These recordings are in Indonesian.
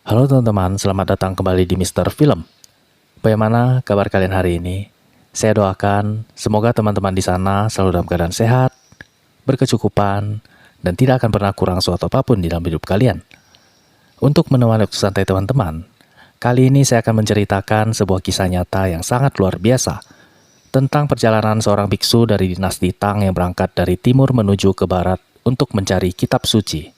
Halo teman-teman, selamat datang kembali di Mister Film. Bagaimana kabar kalian hari ini? Saya doakan semoga teman-teman di sana selalu dalam keadaan sehat, berkecukupan, dan tidak akan pernah kurang suatu apapun di dalam hidup kalian. Untuk menemani waktu santai teman-teman, kali ini saya akan menceritakan sebuah kisah nyata yang sangat luar biasa tentang perjalanan seorang biksu dari dinasti Tang yang berangkat dari timur menuju ke barat untuk mencari kitab suci.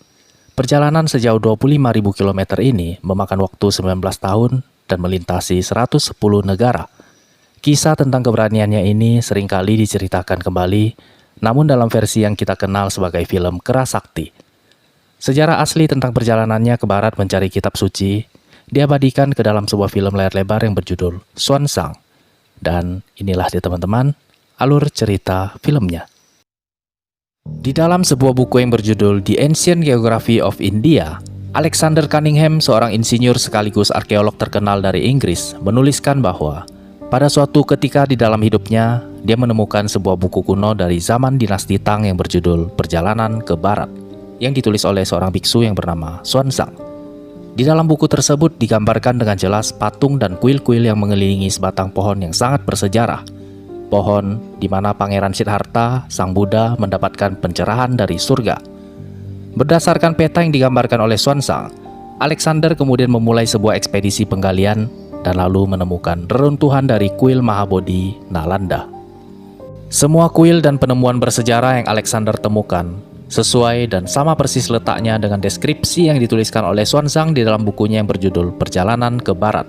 Perjalanan sejauh 25.000 km ini memakan waktu 19 tahun dan melintasi 110 negara. Kisah tentang keberaniannya ini seringkali diceritakan kembali, namun dalam versi yang kita kenal sebagai film Kerasakti. Sejarah asli tentang perjalanannya ke barat mencari kitab suci diabadikan ke dalam sebuah film layar lebar yang berjudul Xuanzang. Dan inilah dia teman-teman, alur cerita filmnya. Di dalam sebuah buku yang berjudul The Ancient Geography of India, Alexander Cunningham, seorang insinyur sekaligus arkeolog terkenal dari Inggris, menuliskan bahwa pada suatu ketika di dalam hidupnya, dia menemukan sebuah buku kuno dari zaman dinasti Tang yang berjudul Perjalanan ke Barat, yang ditulis oleh seorang biksu yang bernama Xuanzang. Di dalam buku tersebut digambarkan dengan jelas patung dan kuil-kuil yang mengelilingi sebatang pohon yang sangat bersejarah. Pohon di mana Pangeran Siddhartha, Sang Buddha, mendapatkan pencerahan dari surga. Berdasarkan peta yang digambarkan oleh Xuanzang, Alexander kemudian memulai sebuah ekspedisi penggalian dan lalu menemukan reruntuhan dari kuil Mahabodhi, Nalanda. Semua kuil dan penemuan bersejarah yang Alexander temukan sesuai dan sama persis letaknya dengan deskripsi yang dituliskan oleh Xuanzang di dalam bukunya yang berjudul Perjalanan ke Barat.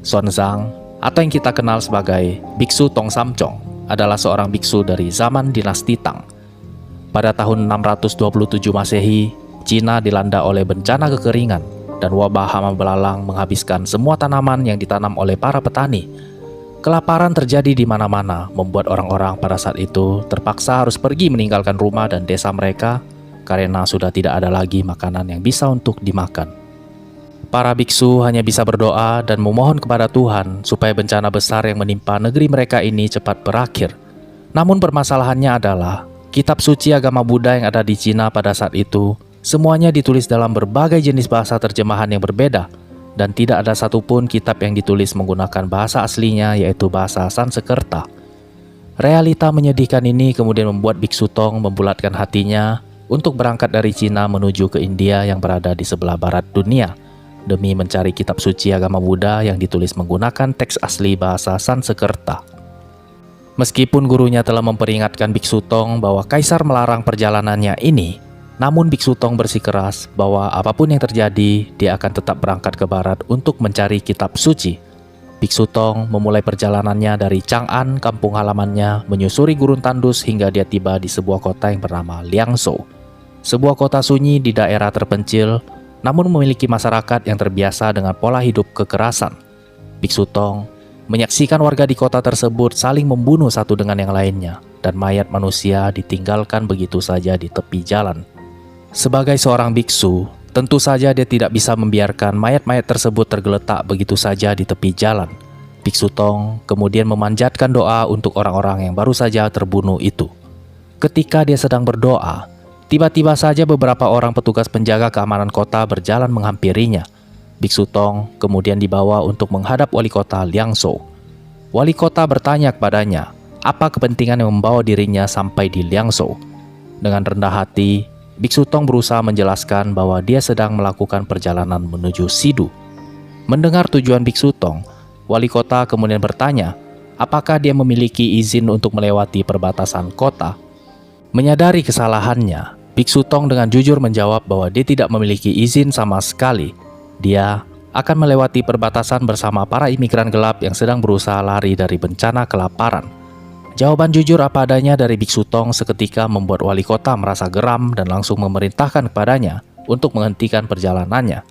Xuanzang, atau yang kita kenal sebagai Biksu Tong Samcong, adalah seorang biksu dari zaman dinasti Tang. Pada tahun 627 Masehi, Cina dilanda oleh bencana kekeringan dan wabah hama belalang menghabiskan semua tanaman yang ditanam oleh para petani. Kelaparan terjadi di mana-mana, membuat orang-orang pada saat itu terpaksa harus pergi meninggalkan rumah dan desa mereka karena sudah tidak ada lagi makanan yang bisa untuk dimakan. Para biksu hanya bisa berdoa dan memohon kepada Tuhan supaya bencana besar yang menimpa negeri mereka ini cepat berakhir. Namun permasalahannya adalah, kitab suci agama Buddha yang ada di Cina pada saat itu, semuanya ditulis dalam berbagai jenis bahasa terjemahan yang berbeda, dan tidak ada satupun kitab yang ditulis menggunakan bahasa aslinya, yaitu bahasa Sanskerta. Realita menyedihkan ini kemudian membuat Biksu Tong membulatkan hatinya untuk berangkat dari Cina menuju ke India yang berada di sebelah barat dunia, demi mencari kitab suci agama Buddha yang ditulis menggunakan teks asli bahasa Sanskerta. Meskipun gurunya telah memperingatkan Biksu Tong bahwa kaisar melarang perjalanannya ini, namun Biksu Tong bersikeras bahwa apapun yang terjadi, dia akan tetap berangkat ke barat untuk mencari kitab suci. Biksu Tong memulai perjalanannya dari Chang'an, kampung halamannya, menyusuri gurun tandus hingga dia tiba di sebuah kota yang bernama Liangzhou. Sebuah kota sunyi di daerah terpencil, namun memiliki masyarakat yang terbiasa dengan pola hidup kekerasan. Biksu Tong menyaksikan warga di kota tersebut saling membunuh satu dengan yang lainnya, dan mayat manusia ditinggalkan begitu saja di tepi jalan. Sebagai seorang biksu, tentu saja dia tidak bisa membiarkan mayat-mayat tersebut tergeletak begitu saja di tepi jalan. Biksu Tong kemudian memanjatkan doa untuk orang-orang yang baru saja terbunuh itu. Ketika dia sedang berdoa, tiba-tiba saja beberapa orang petugas penjaga keamanan kota berjalan menghampirinya. Biksu Tong kemudian dibawa untuk menghadap wali kota Liangzhou. Wali kota bertanya kepadanya, apa kepentingan yang membawa dirinya sampai di Liangzhou. Dengan rendah hati, Biksu Tong berusaha menjelaskan bahwa dia sedang melakukan perjalanan menuju Sidu. Mendengar tujuan Biksu Tong, wali kota kemudian bertanya, apakah dia memiliki izin untuk melewati perbatasan kota. Menyadari kesalahannya, Biksu Tong dengan jujur menjawab bahwa dia tidak memiliki izin sama sekali. Dia akan melewati perbatasan bersama para imigran gelap yang sedang berusaha lari dari bencana kelaparan. Jawaban jujur apa adanya dari Biksu Tong seketika membuat wali kota merasa geram dan langsung memerintahkan kepadanya untuk menghentikan perjalanannya.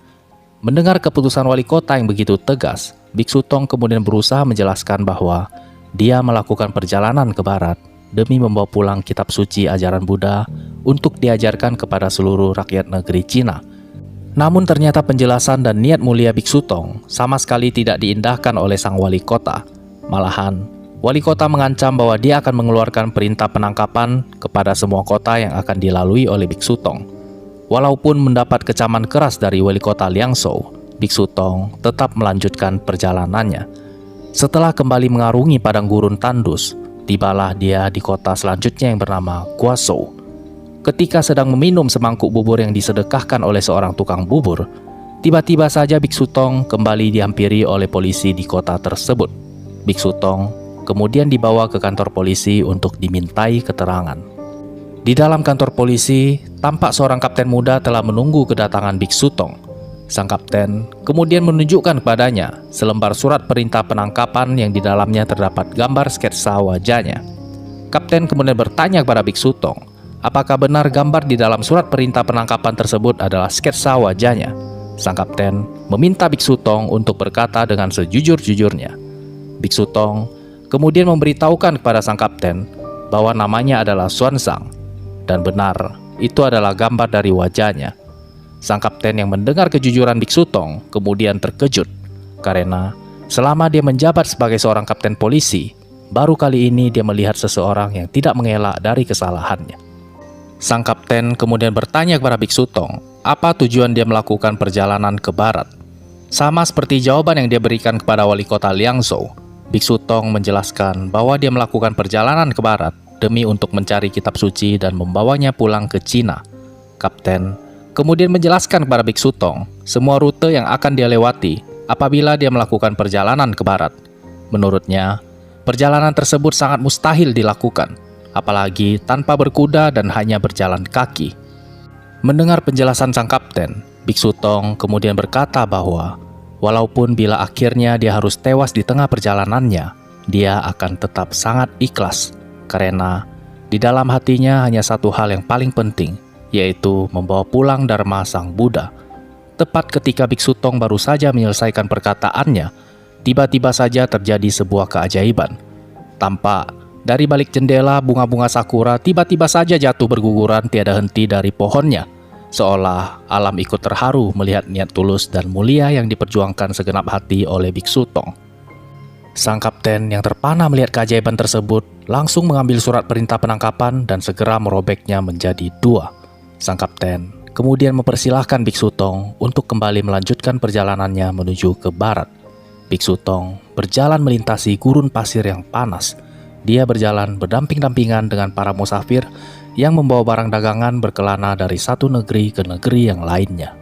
Mendengar keputusan wali kota yang begitu tegas, Biksu Tong kemudian berusaha menjelaskan bahwa dia melakukan perjalanan ke barat demi membawa pulang kitab suci ajaran Buddha untuk diajarkan kepada seluruh rakyat negeri Cina. Namun ternyata penjelasan dan niat mulia Biksu Tong sama sekali tidak diindahkan oleh sang wali kota. Malahan, wali kota mengancam bahwa dia akan mengeluarkan perintah penangkapan kepada semua kota yang akan dilalui oleh Biksu Tong. Walaupun mendapat kecaman keras dari wali kota Liangzhou, Biksu Tong tetap melanjutkan perjalanannya. Setelah kembali mengarungi padang gurun tandus, tibalah dia di kota selanjutnya yang bernama Guazhou. Ketika sedang meminum semangkuk bubur yang disedekahkan oleh seorang tukang bubur, tiba-tiba saja Biksu Tong kembali dihampiri oleh polisi di kota tersebut. Biksu Tong kemudian dibawa ke kantor polisi untuk dimintai keterangan. Di dalam kantor polisi, tampak seorang kapten muda telah menunggu kedatangan Biksu Tong. Sang kapten kemudian menunjukkan kepadanya selembar surat perintah penangkapan yang di dalamnya terdapat gambar sketsa wajahnya. Kapten kemudian bertanya kepada Biksu Tong, apakah benar gambar di dalam surat perintah penangkapan tersebut adalah sketsa wajahnya. Sang kapten meminta Biksu Tong untuk berkata dengan sejujur-jujurnya. Biksu Tong kemudian memberitahukan kepada sang kapten bahwa namanya adalah Xuanzang, dan benar, itu adalah gambar dari wajahnya. Sang kapten yang mendengar kejujuran Biksu Tong kemudian terkejut, karena selama dia menjabat sebagai seorang kapten polisi, baru kali ini dia melihat seseorang yang tidak mengelak dari kesalahannya. Sang kapten kemudian bertanya kepada Biksu Tong, apa tujuan dia melakukan perjalanan ke barat. Sama seperti jawaban yang dia berikan kepada wali kota Liangzhou, Biksu Tong menjelaskan bahwa dia melakukan perjalanan ke barat demi untuk mencari kitab suci dan membawanya pulang ke Cina. Kapten kemudian menjelaskan kepada Biksu Tong semua rute yang akan dia lewati apabila dia melakukan perjalanan ke barat. Menurutnya, perjalanan tersebut sangat mustahil dilakukan, apalagi tanpa berkuda dan hanya berjalan kaki. Mendengar penjelasan sang kapten, Biksu Tong kemudian berkata bahwa walaupun bila akhirnya dia harus tewas di tengah perjalanannya, dia akan tetap sangat ikhlas, karena di dalam hatinya hanya satu hal yang paling penting, yaitu membawa pulang Dharma Sang Buddha. Tepat ketika Biksu Tong baru saja menyelesaikan perkataannya, tiba-tiba saja terjadi sebuah keajaiban. Tampak dari balik jendela bunga-bunga sakura tiba-tiba saja jatuh berguguran tiada henti dari pohonnya, seolah alam ikut terharu melihat niat tulus dan mulia yang diperjuangkan segenap hati oleh Biksu Tong. Sang kapten yang terpana melihat keajaiban tersebut langsung mengambil surat perintah penangkapan dan segera merobeknya menjadi dua. Sang kapten kemudian mempersilahkan Biksu Tong untuk kembali melanjutkan perjalanannya menuju ke barat. Biksu Tong berjalan melintasi gurun pasir yang panas. Dia berjalan berdamping-dampingan dengan para musafir yang membawa barang dagangan berkelana dari satu negeri ke negeri yang lainnya.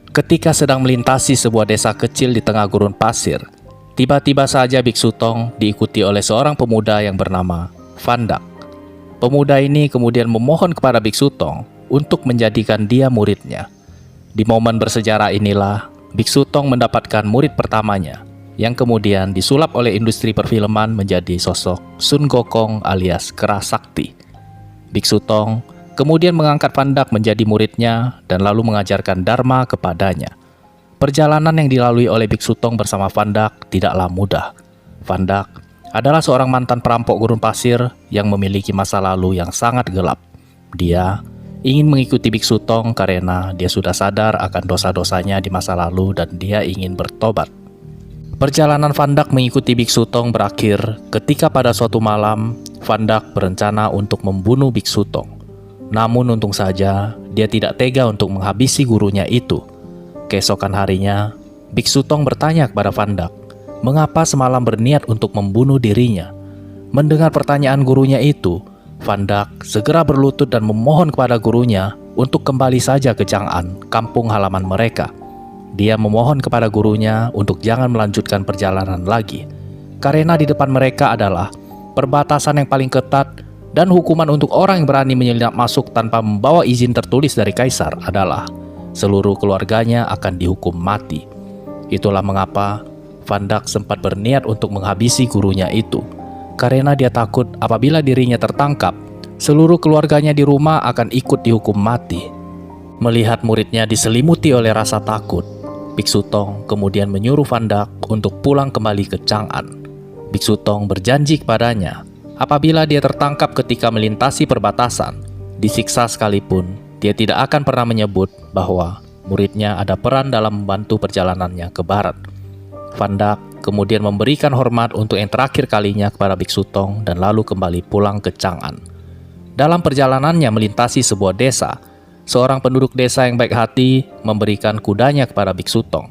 Ketika sedang melintasi sebuah desa kecil di tengah gurun pasir, tiba-tiba saja Biksu Tong diikuti oleh seorang pemuda yang bernama Fandak. Pemuda ini kemudian memohon kepada Biksu Tong untuk menjadikan dia muridnya. Di momen bersejarah inilah Biksu Tong mendapatkan murid pertamanya, yang kemudian disulap oleh industri perfilman menjadi sosok Sun Gokong alias Kera Sakti. Biksu Tong kemudian mengangkat Fandak menjadi muridnya dan lalu mengajarkan Dharma kepadanya. Perjalanan yang dilalui oleh Biksu Tong bersama Fandak tidaklah mudah. Fandak adalah seorang mantan perampok gurun pasir yang memiliki masa lalu yang sangat gelap. Dia ingin mengikuti Biksu Tong karena dia sudah sadar akan dosa-dosanya di masa lalu dan dia ingin bertobat. Perjalanan Fandak mengikuti Biksu Tong berakhir ketika pada suatu malam Fandak berencana untuk membunuh Biksu Tong. Namun untung saja dia tidak tega untuk menghabisi gurunya itu. Keesokan harinya, Biksu Tong bertanya kepada Fandak, mengapa semalam berniat untuk membunuh dirinya. Mendengar pertanyaan gurunya itu, Fandak segera berlutut dan memohon kepada gurunya untuk kembali saja ke Chang'an, kampung halaman mereka. Dia memohon kepada gurunya untuk jangan melanjutkan perjalanan lagi, karena di depan mereka adalah perbatasan yang paling ketat dan hukuman untuk orang yang berani menyelinap masuk tanpa membawa izin tertulis dari kaisar adalah seluruh keluarganya akan dihukum mati. Itulah mengapa Fandak sempat berniat untuk menghabisi gurunya itu, karena dia takut apabila dirinya tertangkap, seluruh keluarganya di rumah akan ikut dihukum mati. Melihat muridnya diselimuti oleh rasa takut, Biksu Tong kemudian menyuruh Fandak untuk pulang kembali ke Chang'an. Biksu Tong berjanji kepadanya, apabila dia tertangkap ketika melintasi perbatasan, disiksa sekalipun, dia tidak akan pernah menyebut bahwa muridnya ada peran dalam membantu perjalanannya ke barat. Fandak kemudian memberikan hormat untuk yang terakhir kalinya kepada Biksu Tong dan lalu kembali pulang ke Chang'an. Dalam perjalanannya melintasi sebuah desa, seorang penduduk desa yang baik hati memberikan kudanya kepada Biksu Tong.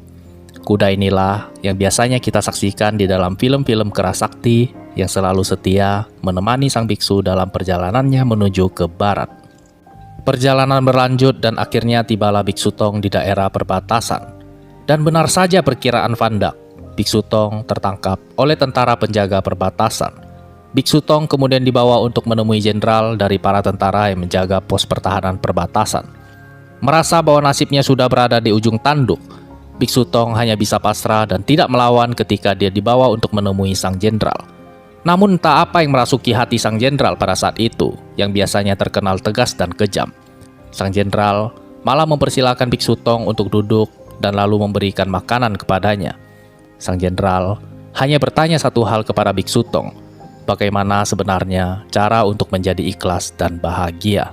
Kuda inilah yang biasanya kita saksikan di dalam film-film kerasakti yang selalu setia menemani sang biksu dalam perjalanannya menuju ke barat. Perjalanan berlanjut dan akhirnya tibalah Biksu Tong di daerah perbatasan. Dan benar saja perkiraan Van Dak, Biksu Tong tertangkap oleh tentara penjaga perbatasan. Biksu Tong kemudian dibawa untuk menemui jenderal dari para tentara yang menjaga pos pertahanan perbatasan. Merasa bahwa nasibnya sudah berada di ujung tanduk, Biksu Tong hanya bisa pasrah dan tidak melawan ketika dia dibawa untuk menemui sang jenderal. Namun entah apa yang merasuki hati sang jenderal pada saat itu, yang biasanya terkenal tegas dan kejam. Sang jenderal malah mempersilahkan Biksu Tong untuk duduk dan lalu memberikan makanan kepadanya. Sang jenderal hanya bertanya satu hal kepada Biksu Tong, bagaimana sebenarnya cara untuk menjadi ikhlas dan bahagia.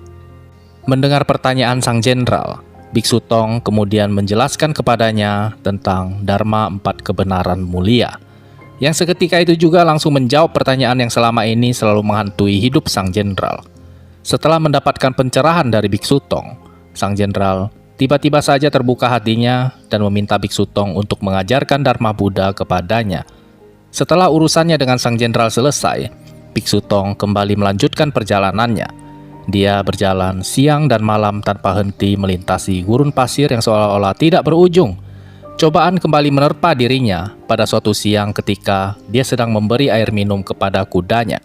Mendengar pertanyaan sang jenderal, Biksu Tong kemudian menjelaskan kepadanya tentang Dharma 4 kebenaran mulia, yang seketika itu juga langsung menjawab pertanyaan yang selama ini selalu menghantui hidup sang jenderal. Setelah mendapatkan pencerahan dari Biksu Tong, sang jenderal tiba-tiba saja terbuka hatinya dan meminta Biksu Tong untuk mengajarkan Dharma Buddha kepadanya. Setelah urusannya dengan sang jenderal selesai, Biksu Tong kembali melanjutkan perjalanannya. Dia berjalan siang dan malam tanpa henti melintasi gurun pasir yang seolah-olah tidak berujung. Cobaan kembali menerpa dirinya pada suatu siang ketika dia sedang memberi air minum kepada kudanya.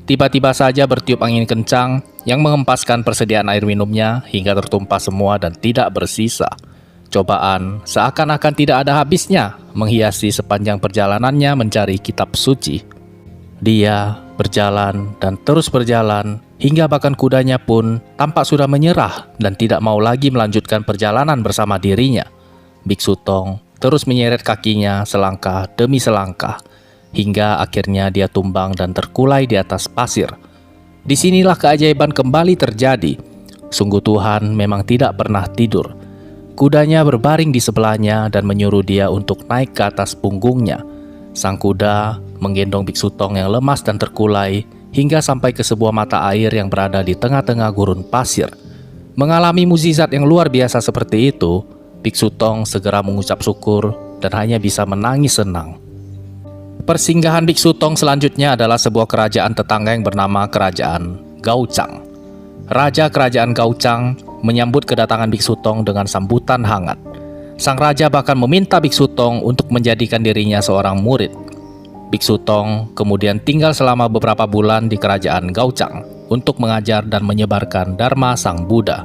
Tiba-tiba saja bertiup angin kencang yang mengempaskan persediaan air minumnya hingga tertumpah semua dan tidak bersisa. Cobaan seakan-akan tidak ada habisnya menghiasi sepanjang perjalanannya mencari kitab suci. Dia berjalan dan terus berjalan hingga bahkan kudanya pun tampak sudah menyerah dan tidak mau lagi melanjutkan perjalanan bersama dirinya. Biksu Tong terus menyeret kakinya selangkah demi selangkah hingga akhirnya dia tumbang dan terkulai di atas pasir. Disinilah keajaiban kembali terjadi. Sungguh Tuhan memang tidak pernah tidur. Kudanya berbaring di sebelahnya dan menyuruh dia untuk naik ke atas punggungnya. Sang kuda menggendong Biksu Tong yang lemas dan terkulai hingga sampai ke sebuah mata air yang berada di tengah-tengah gurun pasir. Mengalami mukjizat yang luar biasa seperti itu, Biksu Tong segera mengucap syukur dan hanya bisa menangis senang. Persinggahan Biksu Tong selanjutnya adalah sebuah kerajaan tetangga yang bernama Kerajaan Gaochang. Raja Kerajaan Gaochang menyambut kedatangan Biksu Tong dengan sambutan hangat. Sang raja bahkan meminta Biksu Tong untuk menjadikan dirinya seorang murid. Biksu Tong kemudian tinggal selama beberapa bulan di Kerajaan Gaochang untuk mengajar dan menyebarkan Dharma Sang Buddha.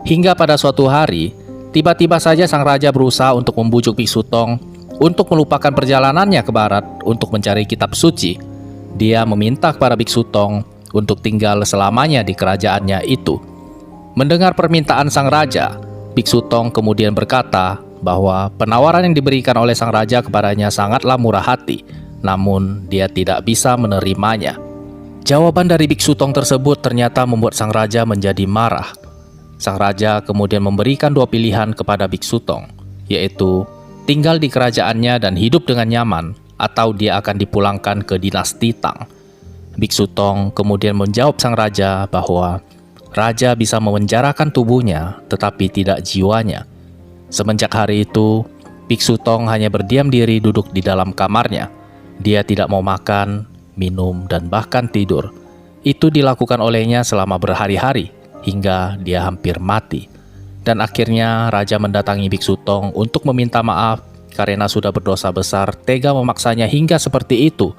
Hingga pada suatu hari, tiba-tiba saja sang raja berusaha untuk membujuk Biksu Tong untuk melupakan perjalanannya ke barat untuk mencari kitab suci. Dia meminta kepada Biksu Tong untuk tinggal selamanya di kerajaannya itu. Mendengar permintaan sang raja, Biksu Tong kemudian berkata bahwa penawaran yang diberikan oleh sang raja kepadanya sangatlah murah hati, namun dia tidak bisa menerimanya. Jawaban dari Biksu Tong tersebut ternyata membuat sang raja menjadi marah. Sang raja kemudian memberikan dua pilihan kepada Biksu Tong, yaitu tinggal di kerajaannya dan hidup dengan nyaman, atau dia akan dipulangkan ke dinasti Tang. Biksu Tong kemudian menjawab sang raja bahwa raja bisa memenjarakan tubuhnya tetapi tidak jiwanya. Semenjak hari itu, Biksu Tong hanya berdiam diri duduk di dalam kamarnya. Dia tidak mau makan, minum, dan bahkan tidur. Itu dilakukan olehnya selama berhari-hari, hingga dia hampir mati. Dan akhirnya raja mendatangi Biksu Tong untuk meminta maaf karena sudah berdosa besar tega memaksanya hingga seperti itu.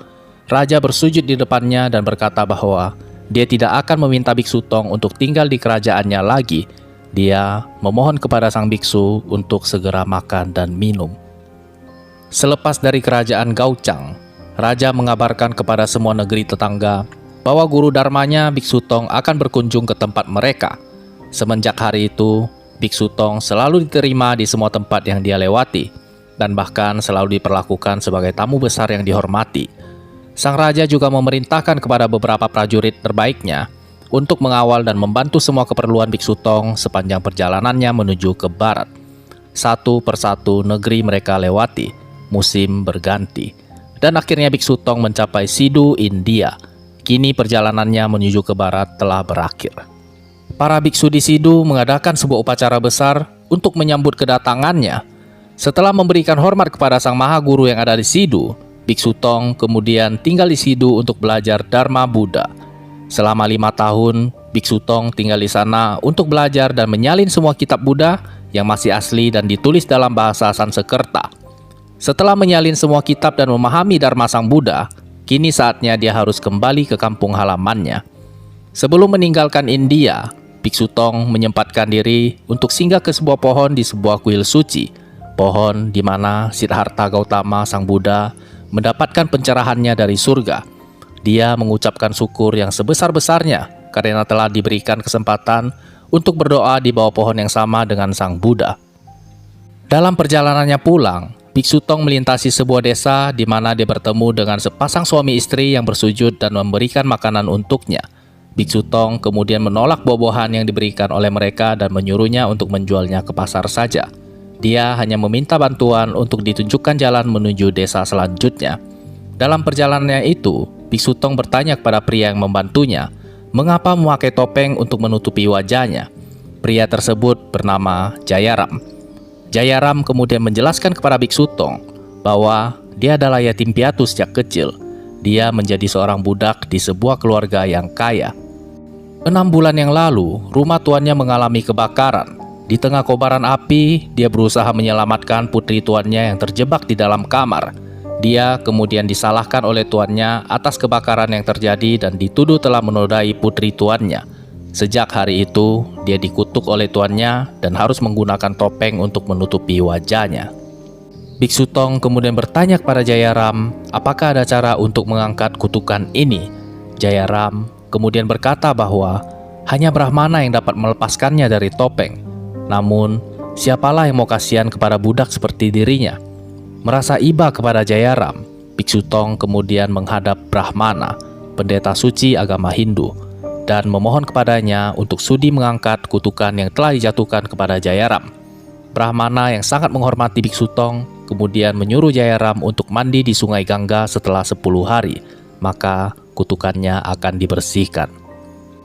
Raja bersujud di depannya dan berkata bahwa dia tidak akan meminta Biksu Tong untuk tinggal di kerajaannya lagi. Dia memohon kepada sang biksu untuk segera makan dan minum. Selepas dari kerajaan Gaochang, raja mengabarkan kepada semua negeri tetangga bahwa guru dharmanya Biksu Tong akan berkunjung ke tempat mereka. Semenjak hari itu, Biksu Tong selalu diterima di semua tempat yang dia lewati, dan bahkan selalu diperlakukan sebagai tamu besar yang dihormati. Sang raja juga memerintahkan kepada beberapa prajurit terbaiknya untuk mengawal dan membantu semua keperluan Biksu Tong sepanjang perjalanannya menuju ke barat. Satu persatu negeri mereka lewati, musim berganti, dan akhirnya Biksu Tong mencapai Sidu, India. Kini perjalanannya menuju ke barat telah berakhir. Para biksu di Sidu mengadakan sebuah upacara besar untuk menyambut kedatangannya. Setelah memberikan hormat kepada sang maha guru yang ada di Sidu, Biksu Tong kemudian tinggal di Sidu untuk belajar Dharma Buddha. Selama 5 tahun, Biksu Tong tinggal di sana untuk belajar dan menyalin semua kitab Buddha yang masih asli dan ditulis dalam bahasa Sanskerta. Setelah menyalin semua kitab dan memahami Dharma Sang Buddha, kini saatnya dia harus kembali ke kampung halamannya. Sebelum meninggalkan India, Biksu Tong menyempatkan diri untuk singgah ke sebuah pohon di sebuah kuil suci. Pohon di mana Siddhartha Gautama Sang Buddha mendapatkan pencerahannya dari surga. Dia mengucapkan syukur yang sebesar-besarnya karena telah diberikan kesempatan untuk berdoa di bawah pohon yang sama dengan Sang Buddha. Dalam perjalanannya pulang, Biksu Tong melintasi sebuah desa di mana dia bertemu dengan sepasang suami istri yang bersujud dan memberikan makanan untuknya. Biksu Tong kemudian menolak buah-buahan yang diberikan oleh mereka dan menyuruhnya untuk menjualnya ke pasar saja. Dia hanya meminta bantuan untuk ditunjukkan jalan menuju desa selanjutnya. Dalam perjalanannya itu, Biksu Tong bertanya kepada pria yang membantunya, mengapa memakai topeng untuk menutupi wajahnya. Pria tersebut bernama Jayaram. Jayaram kemudian menjelaskan kepada Biksu Tong bahwa dia adalah yatim piatu sejak kecil. Dia menjadi seorang budak di sebuah keluarga yang kaya. 6 bulan yang lalu, rumah tuannya mengalami kebakaran. Di tengah kobaran api, dia berusaha menyelamatkan putri tuannya yang terjebak di dalam kamar. Dia kemudian disalahkan oleh tuannya atas kebakaran yang terjadi dan dituduh telah menodai putri tuannya. Sejak hari itu, dia dikutuk oleh tuannya dan harus menggunakan topeng untuk menutupi wajahnya. Biksu Tong kemudian bertanya kepada Jayaram, apakah ada cara untuk mengangkat kutukan ini? Jayaram kemudian berkata bahwa hanya Brahmana yang dapat melepaskannya dari topeng. Namun, siapalah yang mau kasihan kepada budak seperti dirinya? Merasa iba kepada Jayaram, Biksu Tong kemudian menghadap Brahmana, pendeta suci agama Hindu, dan memohon kepadanya untuk sudi mengangkat kutukan yang telah dijatuhkan kepada Jayaram. Brahmana yang sangat menghormati Biksu Tong kemudian menyuruh Jayaram untuk mandi di sungai Gangga setelah 10 hari, maka kutukannya akan dibersihkan.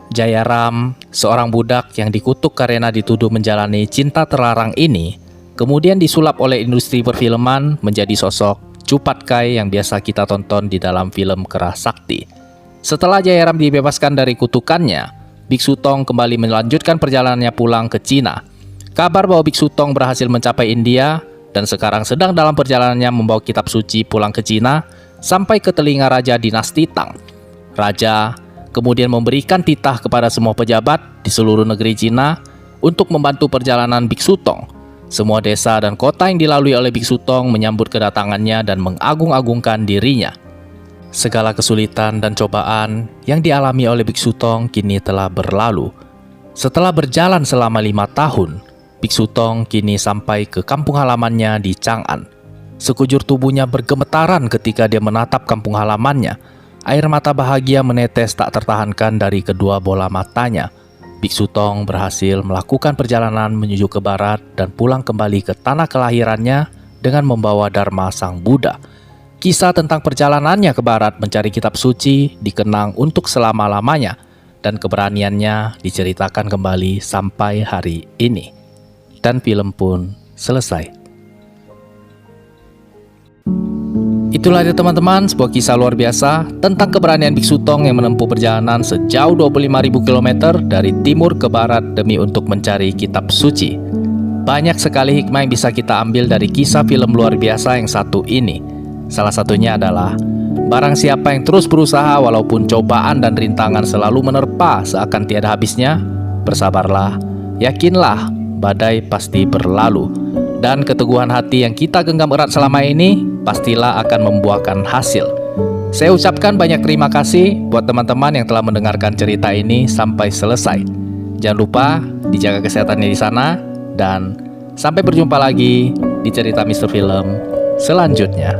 Jayaram, seorang budak yang dikutuk karena dituduh menjalani cinta terlarang ini, kemudian disulap oleh industri perfilman menjadi sosok Chupat Kai yang biasa kita tonton di dalam film Keras Sakti. Setelah Jayaram dibebaskan dari kutukannya, Biksu Tong kembali melanjutkan perjalanannya pulang ke Cina. Kabar bahwa Biksu Tong berhasil mencapai India dan sekarang sedang dalam perjalanannya membawa kitab suci pulang ke Cina sampai ke telinga Raja Dinasti Tang. Raja kemudian memberikan titah kepada semua pejabat di seluruh negeri Cina untuk membantu perjalanan Biksu Tong. Semua desa dan kota yang dilalui oleh Biksu Tong menyambut kedatangannya dan mengagung-agungkan dirinya. Segala kesulitan dan cobaan yang dialami oleh Biksu Tong kini telah berlalu. Setelah berjalan selama 5 tahun, Biksu Tong kini sampai ke kampung halamannya di Chang'an. Sekujur tubuhnya bergemetaran ketika dia menatap kampung halamannya. Air mata bahagia menetes tak tertahankan dari kedua bola matanya. Biksu Tong berhasil melakukan perjalanan menuju ke barat dan pulang kembali ke tanah kelahirannya dengan membawa Dharma Sang Buddha. Kisah tentang perjalanannya ke barat mencari kitab suci dikenang untuk selama-lamanya dan keberaniannya diceritakan kembali sampai hari ini. Dan film pun selesai. Itulah dia teman-teman, sebuah kisah luar biasa tentang keberanian Biksu Tong yang menempuh perjalanan sejauh 25.000 km dari timur ke barat demi untuk mencari kitab suci. Banyak sekali hikmah yang bisa kita ambil dari kisah film luar biasa yang satu ini. Salah satunya adalah, barang siapa yang terus berusaha walaupun cobaan dan rintangan selalu menerpa seakan tiada habisnya, bersabarlah, yakinlah, badai pasti berlalu. Dan keteguhan hati yang kita genggam erat selama ini pastilah akan membuahkan hasil. Saya ucapkan banyak terima kasih buat teman-teman yang telah mendengarkan cerita ini sampai selesai. Jangan lupa dijaga kesehatannya di sana dan sampai berjumpa lagi di cerita Mr. Film selanjutnya.